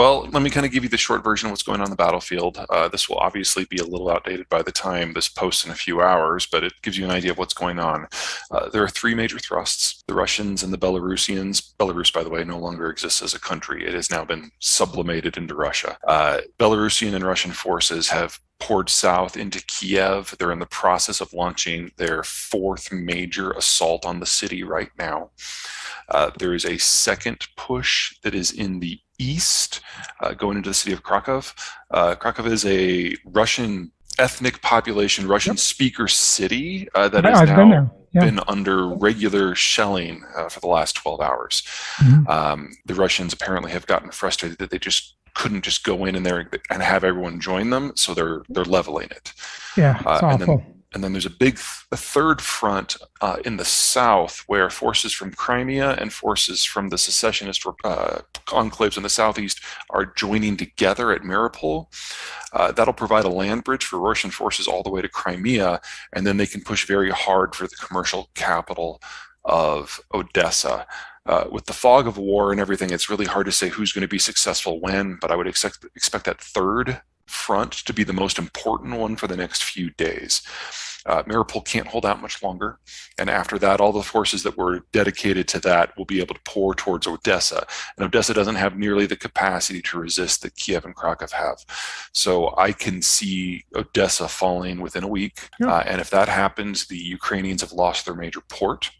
Well, let me kind of give you the short version of what's going on the battlefield. This will obviously be a little outdated by the time this posts in a few hours, but it gives you an idea of what's going on. There are three major thrusts: the Russians and the Belarusians. Belarus, by the way, no longer exists as a country. It has now been sublimated into Russia. Belarusian and Russian forces have poured south into Kiev. They're in the process of launching their fourth major assault on the city right now. There is a second push that is in the east, going into the city of Krakow. Krakow is a Russian ethnic population, Russian speaker city that has now been under regular shelling for the last 12 hours. The Russians apparently have gotten frustrated that they just couldn't just go in there and have everyone join them, so they're leveling it. Yeah, it's awful. And then there's a third front in the south where forces from Crimea and forces from the secessionist enclaves in the southeast are joining together at Mariupol. That'll provide a land bridge for Russian forces all the way to Crimea, and then they can push very hard for the commercial capital of Odessa. With the fog of war and everything, it's really hard to say who's going to be successful when, but I would expect that third front to be the most important one for the next few days. Mariupol can't hold out much longer, and after that, all the forces that were dedicated to that will be able to pour towards Odessa, and Odessa doesn't have nearly the capacity to resist that Kiev and Krakow have. So I can see Odessa falling within a week, and if that happens, the Ukrainians have lost their major port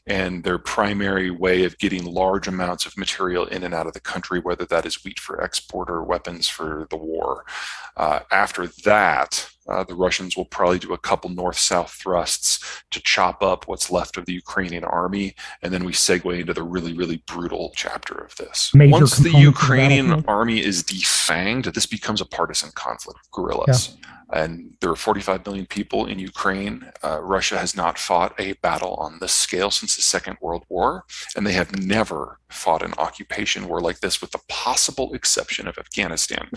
and their primary way of getting large amounts of material in and out of the country, whether that is wheat for export or weapons for the war. After that, the Russians will probably do a couple north-south thrusts to chop up what's left of the Ukrainian army, and then we segue into the really, really brutal chapter of this. Once the Ukrainian army is defanged, this becomes a partisan conflict of guerrillas. And there are 45 million people in Ukraine. Russia has not fought a battle on this scale since the Second World War, and they have never fought an occupation war like this, with the possible exception of Afghanistan.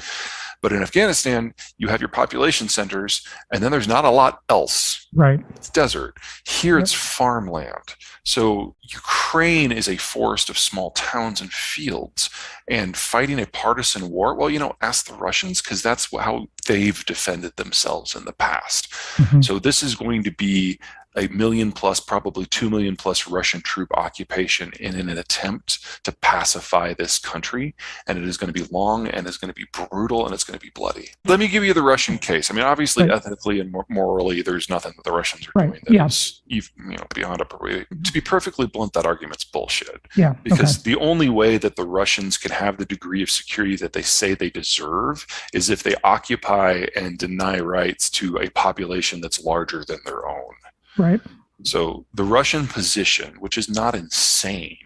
But in Afghanistan, you have your population centers, and then there's not a lot else. Right. It's desert. Here it's farmland. So Ukraine is a forest of small towns and fields, and fighting a partisan war, well, ask the Russians, because that's how they've defended themselves in the past. So this is going to be a million plus, probably 2 million plus Russian troop occupation in an attempt to pacify this country. And it is going to be long, and it's going to be brutal, and it's going to be bloody. Let me give you the Russian case. I mean, obviously, ethically and morally, there's nothing that the Russians are doing that is beyond a... To be perfectly blunt, that argument's bullshit. Because the only way that the Russians can have the degree of security that they say they deserve is if they occupy and deny rights to a population that's larger than their own. Right. So the Russian position, which is not insane,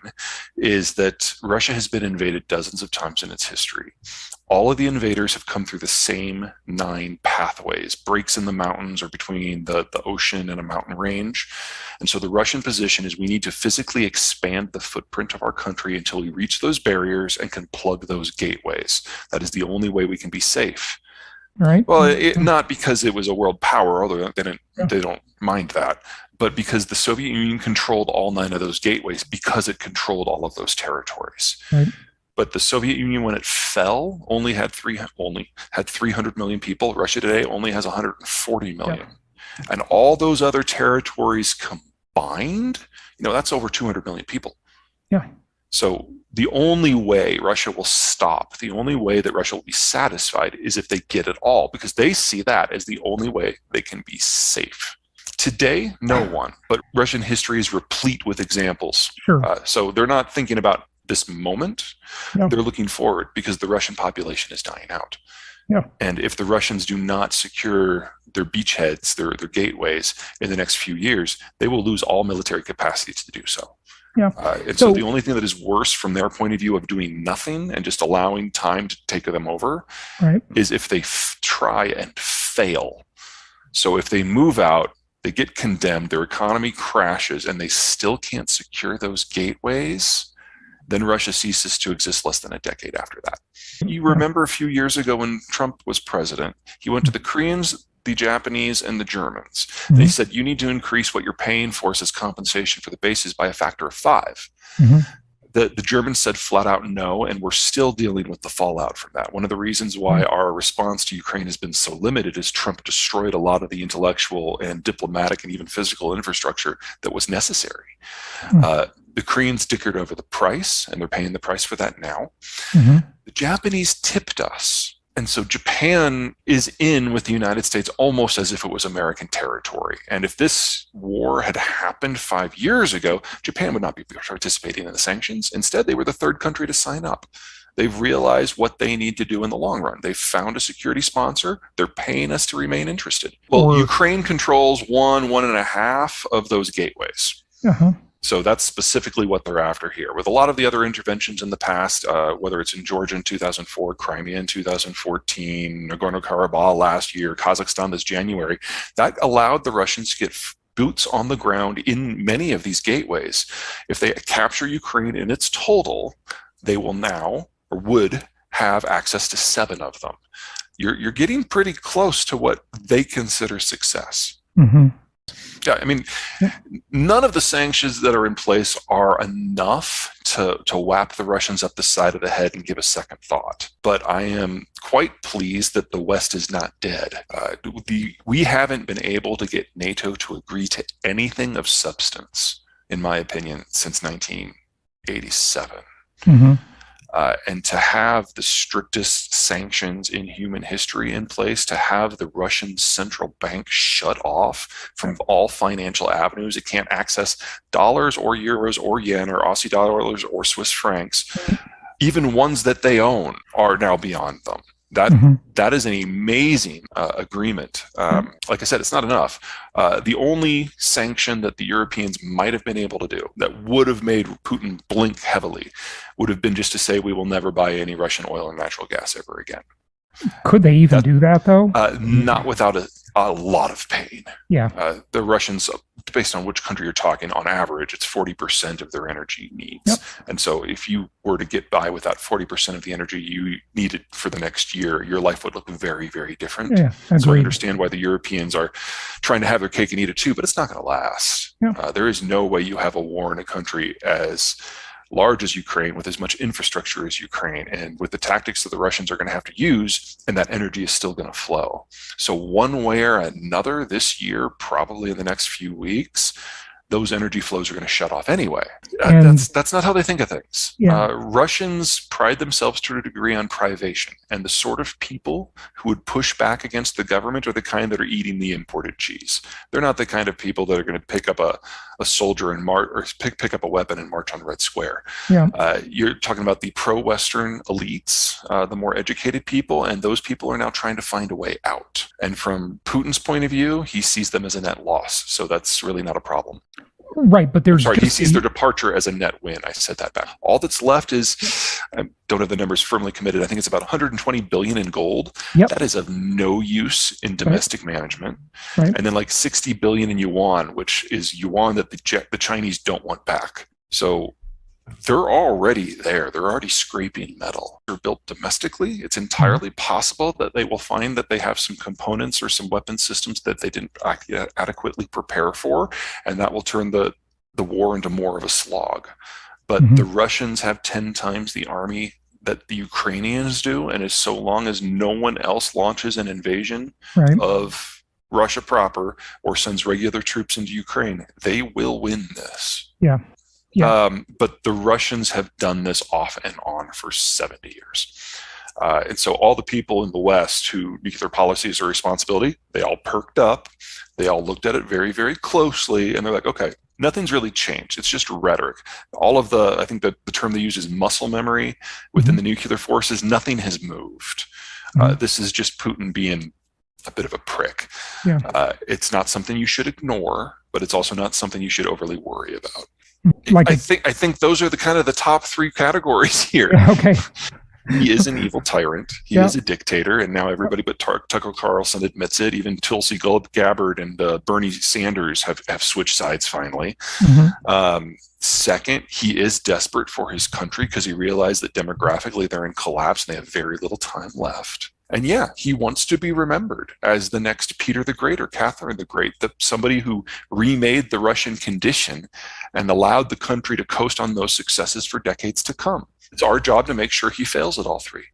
is that Russia has been invaded dozens of times in its history. All of the invaders have come through the same 9 pathways, breaks in the mountains or between the ocean and a mountain range. And so the Russian position is we need to physically expand the footprint of our country until we reach those barriers and can plug those gateways. That is the only way we can be safe. Right. Well, not because it was a world power, although they don't mind that, but because the Soviet Union controlled all 9 of those gateways because it controlled all of those territories. Right. But the Soviet Union, when it fell, only had 300 million people. Russia today only has 140 million. And all those other territories combined, that's over 200 million people. Yeah. So the only way Russia will stop, the only way that Russia will be satisfied is if they get it all, because they see that as the only way they can be safe. Today, no one, but Russian history is replete with examples. So they're not thinking about this moment. They're looking forward, because the Russian population is dying out. And if the Russians do not secure their beachheads, their gateways in the next few years, they will lose all military capacity to do so. And so the only thing that is worse from their point of view of doing nothing and just allowing time to take them over is if they try and fail. So if they move out, they get condemned, their economy crashes, and they still can't secure those gateways, then Russia ceases to exist less than a decade after that. You remember a few years ago when Trump was president, he went to the Koreans, the Japanese, and the Germans. They said, you need to increase what you're paying for as compensation for the bases by a factor of 5. The Germans said flat out no, and we're still dealing with the fallout from that. One of the reasons why our response to Ukraine has been so limited is Trump destroyed a lot of the intellectual and diplomatic and even physical infrastructure that was necessary. The Koreans dickered over the price, and they're paying the price for that now. The Japanese tipped us. And so Japan is in with the United States almost as if it was American territory. And if this war had happened 5 years ago, Japan would not be participating in the sanctions. Instead, they were the third country to sign up. They've realized what they need to do in the long run. They've found a security sponsor. They're paying us to remain interested. Well, Ukraine controls 1.5 of those gateways. So that's specifically what they're after here. With a lot of the other interventions in the past, whether it's in Georgia in 2004, Crimea in 2014, Nagorno-Karabakh last year, Kazakhstan this January, that allowed the Russians to get boots on the ground in many of these gateways. If they capture Ukraine in its total, they will now, or would, have access to 7 of them. You're getting pretty close to what they consider success. Yeah, I mean, none of the sanctions that are in place are enough to whap the Russians up the side of the head and give a second thought. But I am quite pleased that the West is not dead. We haven't been able to get NATO to agree to anything of substance, in my opinion, since 1987. And to have the strictest sanctions in human history in place, to have the Russian central bank shut off from all financial avenues, it can't access dollars or euros or yen or Aussie dollars or Swiss francs, even ones that they own are now beyond them. That is an amazing agreement. Like I said, it's not enough. The only sanction that the Europeans might have been able to do that would have made Putin blink heavily would have been just to say we will never buy any Russian oil and natural gas ever again. Could they even do that, though? Not without a lot of pain. Yeah. The Russians, based on which country you're talking, on average, it's 40% of their energy needs. And so if you were to get by without 40% of the energy you needed for the next year, your life would look very, very different. So I understand why the Europeans are trying to have their cake and eat it too, but it's not going to last. There is no way you have a war in a country as large as Ukraine, with as much infrastructure as Ukraine, and with the tactics that the Russians are going to have to use, and that energy is still going to flow. So one way or another this year, probably in the next few weeks, those energy flows are going to shut off anyway. That's not how they think of things. Russians pride themselves to a degree on privation, and the sort of people who would push back against the government are the kind that are eating the imported cheese. They're not the kind of people that are going to pick up a soldier and march, or pick up a weapon and march on Red Square. You're talking about the pro-Western elites, the more educated people, and those people are now trying to find a way out. And from Putin's point of view, he sees them as a net loss, so that's really not a problem. Right, but there's... he sees their departure as a net win. I said that back. All that's left is, I don't have the numbers firmly committed, I think it's about 120 billion in gold. That is of no use in domestic management. And then like 60 billion in yuan, which is yuan that the Chinese don't want back. So they're already there. They're already scraping metal. They're built domestically. It's entirely possible that they will find that they have some components or some weapon systems that they didn't adequately prepare for, and that will turn the war into more of a slog. But the Russians have 10 times the army that the Ukrainians do, and as so long as no one else launches an invasion of Russia proper or sends regular troops into Ukraine, they will win this. But the Russians have done this off and on for 70 years. And so all the people in the West who nuclear policy is a responsibility, they all perked up. They all looked at it very, very closely, and they're like, okay, nothing's really changed. It's just rhetoric. All of I think the term they use is muscle memory within the nuclear forces. Nothing has moved. This is just Putin being a bit of a prick. It's not something you should ignore, but it's also not something you should overly worry about. I think those are the top 3 categories here. He is an evil tyrant. He is a dictator, and now everybody but Tucker Carlson admits it. Even Tulsi Gabbard and Bernie Sanders have switched sides finally. Second, he is desperate for his country because he realized that demographically they're in collapse and they have very little time left. And yeah, he wants to be remembered as the next Peter the Great or Catherine the Great, somebody who remade the Russian condition and allowed the country to coast on those successes for decades to come. It's our job to make sure he fails at all three.